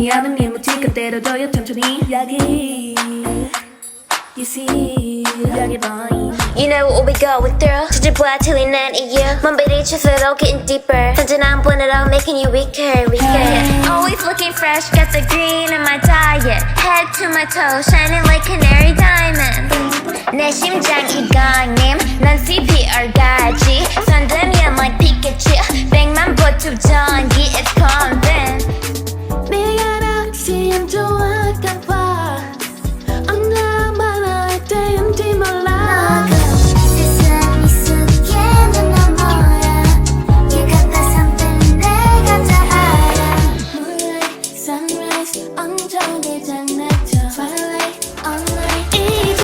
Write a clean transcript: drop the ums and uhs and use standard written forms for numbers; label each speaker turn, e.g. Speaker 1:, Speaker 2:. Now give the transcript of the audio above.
Speaker 1: 보이지 않는 일무티가 때려줘요 천천히 여기 You see 여기 boy
Speaker 2: You know what we going through 지질보아 틀린 난 이유 먼 부딪힐수록 getting deeper 단순한 분으로 making you weaker Always looking fresh got the green in my diet Head to my toes shining like canary diamonds 내 심장이 강해